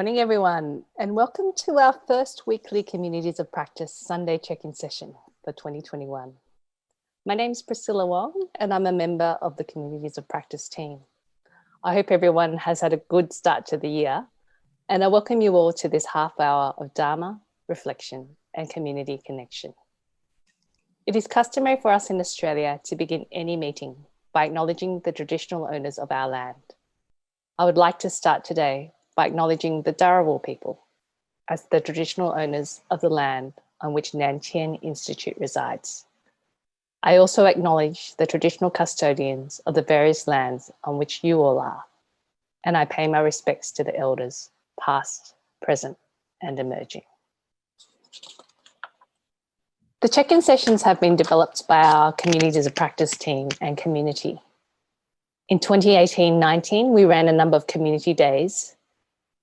morning, everyone, and welcome to our first weekly Communities of Practice Sunday check-in session for 2021. My name is Priscilla Wong, and I'm a member of the Communities of Practice team. I hope everyone has had a good start to the year, and I welcome you all to this half hour of Dharma, reflection, and community connection. It is customary for us in Australia to begin any meeting by acknowledging the traditional owners of our land. I would like to start today by acknowledging the Dharawal people as the traditional owners of the land on which Nantian Institute resides. I also acknowledge the traditional custodians of the various lands on which you all are, and I pay my respects to the elders, past, present, and emerging. The check-in sessions have been developed by our Communities of Practice team and community. In 2018-19, we ran a number of community days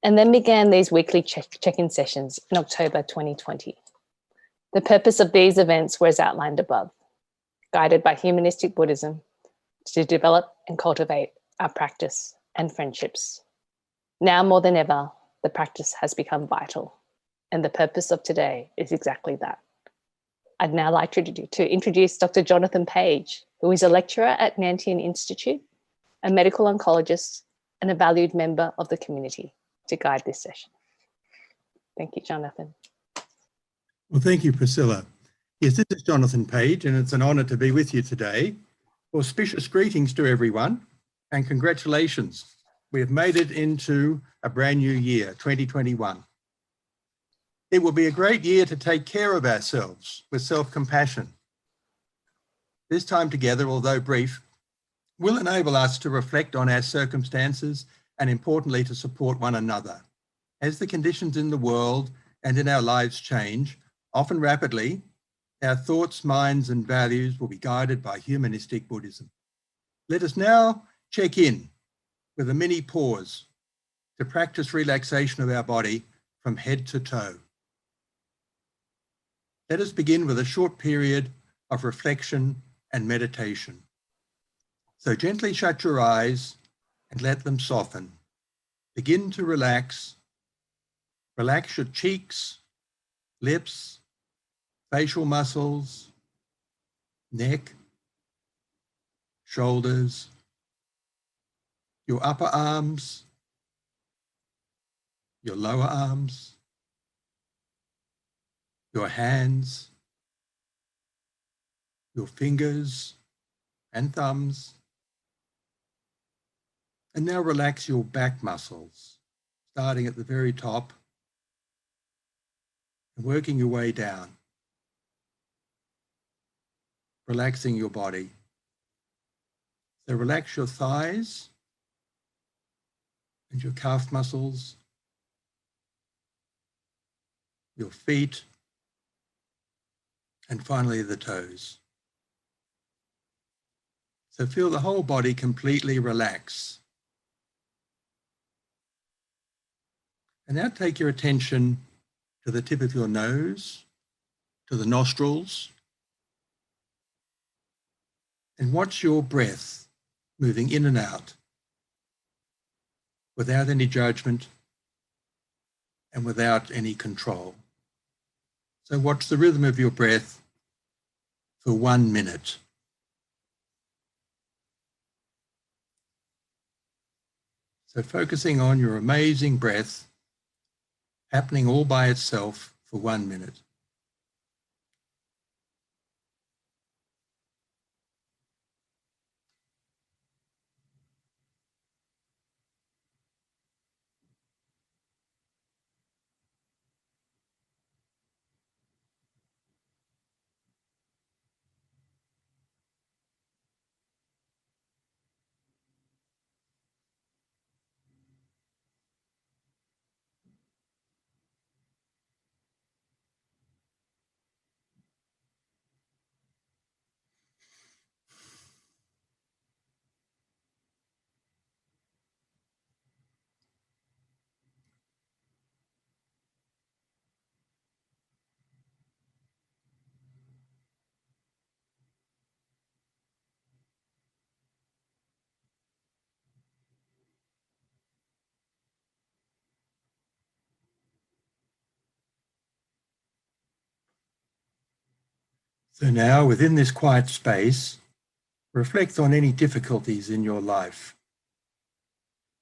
and then began these weekly check-in sessions in October 2020. The purpose of these events was outlined above, guided by humanistic Buddhism to develop and cultivate our practice and friendships. Now more than ever, the practice has become vital, and the purpose of today is exactly that. I'd now like to introduce Dr. Jonathan Page, who is a lecturer at Nantian Institute, a medical oncologist, and a valued member of the community, to guide this session. Thank you, Jonathan. Well, thank you, Priscilla. Yes, this is Jonathan Page, and it's an honour to be with you today. Auspicious greetings to everyone, and congratulations. We have made it into a brand new year, 2021. It will be a great year to take care of ourselves with self-compassion. This time together, although brief, will enable us to reflect on our circumstances and importantly to support one another. As the conditions in the world and in our lives change, often rapidly, our thoughts, minds and values will be guided by humanistic Buddhism. Let us now check in with a mini pause to practice relaxation of our body from head to toe. Let us begin with a short period of reflection and meditation. So gently shut your eyes and let them soften. Begin to relax. Relax your cheeks, lips, facial muscles, neck, shoulders, your upper arms, your lower arms, your hands, your fingers and thumbs. And now relax your back muscles, starting at the very top and working your way down, relaxing your body. So relax your thighs and your calf muscles, your feet, and finally the toes. So feel the whole body completely relax. And now take your attention to the tip of your nose, to the nostrils, and watch your breath moving in and out without any judgment and without any control. So watch the rhythm of your breath for 1 minute. So focusing on your amazing breath happening all by itself for 1 minute. So now, within this quiet space, reflect on any difficulties in your life.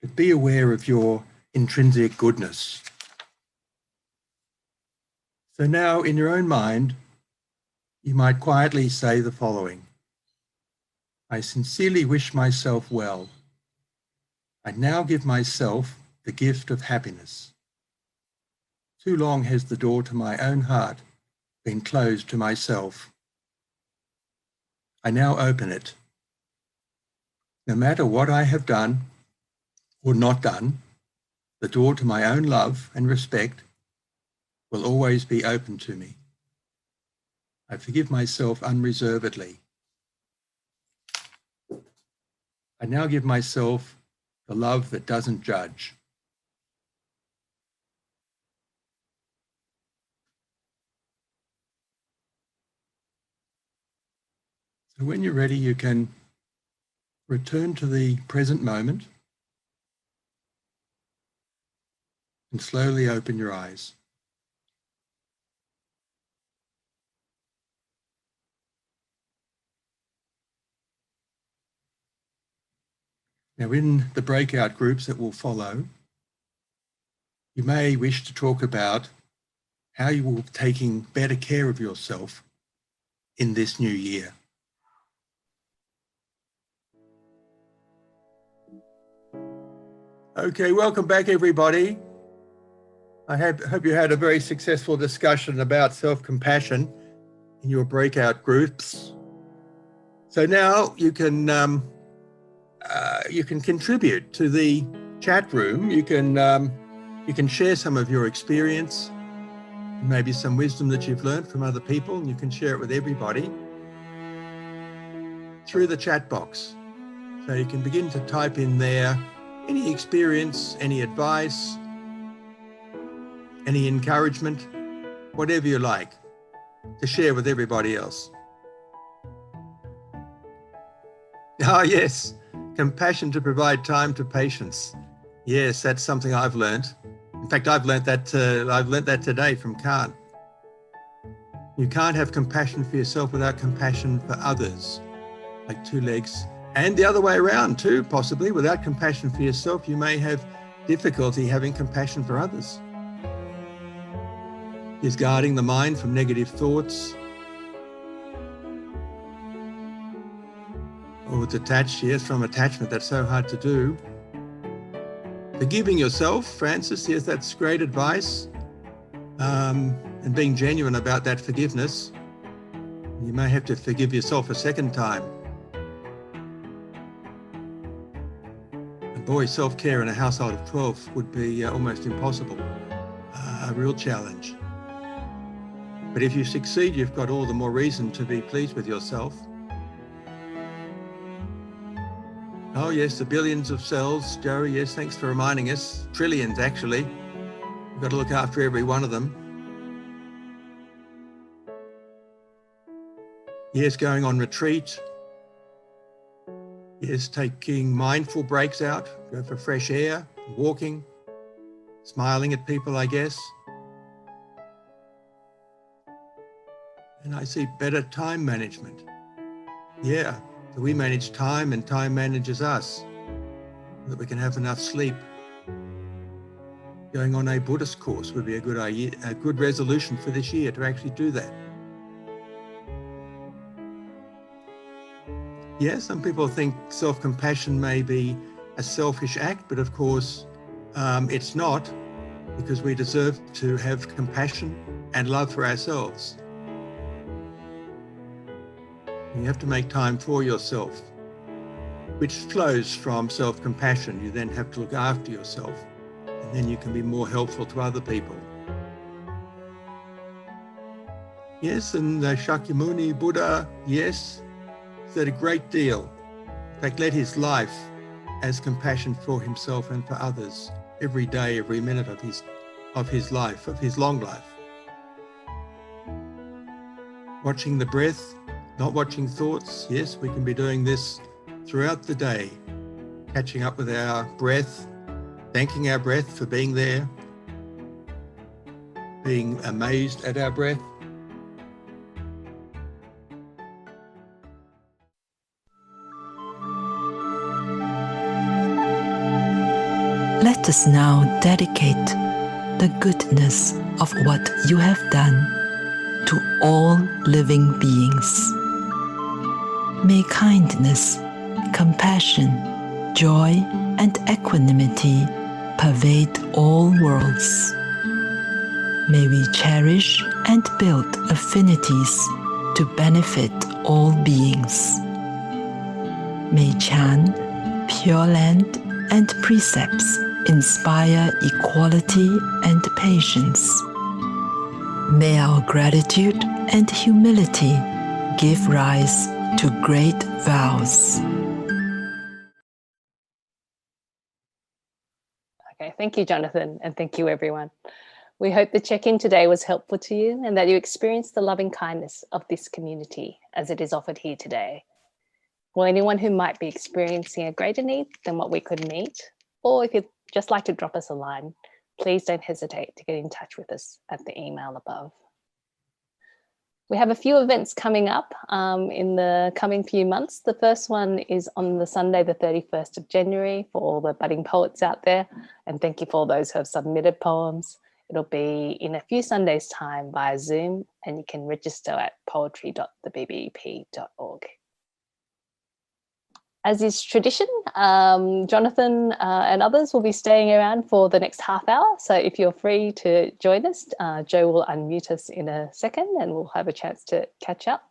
But be aware of your intrinsic goodness. So now, in your own mind, you might quietly say the following: I sincerely wish myself well. I now give myself the gift of happiness. Too long has the door to my own heart been closed to myself. I now open it. No matter what I have done or not done, the door to my own love and respect will always be open to me. I forgive myself unreservedly. I now give myself the love that doesn't judge. So when you're ready, you can return to the present moment and slowly open your eyes. Now, in the breakout groups that will follow, you may wish to talk about how you will be taking better care of yourself in this new year. Okay, welcome back, everybody. I hope you had a very successful discussion about self-compassion in your breakout groups. So now you can contribute to the chat room. You can share some of your experience, maybe some wisdom that you've learned from other people, and you can share it with everybody through the chat box. So you can begin to type in there any experience, any advice, any encouragement, whatever you like, to share with everybody else. Oh yes, compassion to provide time to patience. Yes, that's something I've learned. In fact, I've learned that today from Khan. You can't have compassion for yourself without compassion for others, like two legs. And the other way around too, possibly. Without compassion for yourself, you may have difficulty having compassion for others. Is guarding the mind from negative thoughts. Or detached, yes, from attachment. That's so hard to do. Forgiving yourself, Francis, yes, that's great advice. And being genuine about that forgiveness. You may have to forgive yourself a second time. And boy, self-care in a household of 12 would be almost impossible. A real challenge. But if you succeed, you've got all the more reason to be pleased with yourself. Oh yes, the billions of cells, Joey, yes, thanks for reminding us. Trillions, actually. We've got to look after every one of them. Yes, going on retreat. Yes, taking mindful breaks out, go for fresh air, walking, smiling at people, I guess. And I see better time management. Yeah, so we manage time and time manages us, so that we can have enough sleep. Going on a Buddhist course would be a good idea, a good resolution for this year to actually do that. Yeah, some people think self-compassion may be a selfish act, but of course it's not, because we deserve to have compassion and love for ourselves. You have to make time for yourself, which flows from self-compassion. You then have to look after yourself, and then you can be more helpful to other people. Yes, and Shakyamuni Buddha, yes, said a great deal. In fact, led his life as compassion for himself and for others every day, every minute of his life, of his long life. Watching the breath, not watching thoughts. Yes, we can be doing this throughout the day, catching up with our breath, thanking our breath for being there, being amazed at our breath. Let us now dedicate the goodness of what you have done to all living beings. May kindness, compassion, joy, and equanimity pervade all worlds. May we cherish and build affinities to benefit all beings. May Chan, Pure Land, and precepts inspire equality and patience. May our gratitude and humility give rise to great vows. Okay, thank you, Jonathan, and thank you, everyone. We hope the check-in today was helpful to you and that you experienced the loving kindness of this community as it is offered here today. For anyone who might be experiencing a greater need than what we could meet, or if you'd just like to drop us a line, please don't hesitate to get in touch with us at the email above. We have a few events coming up in the coming few months. The first one is on the Sunday, the 31st of January, for all the budding poets out there. And thank you for all those who have submitted poems. It'll be in a few Sundays' time via Zoom, and you can register at poetry.thebbep.org. As is tradition, Jonathan and others will be staying around for the next half hour. So if you're free to join us, Joe will unmute us in a second and we'll have a chance to catch up.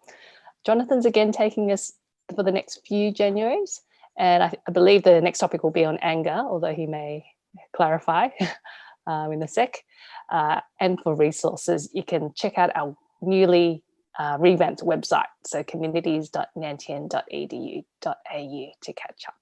Jonathan's again taking us for the next few Januaries. And I believe the next topic will be on anger, although he may clarify in a sec. And for resources, you can check out our newly revamped website, so communities.nantien.edu.au to catch up.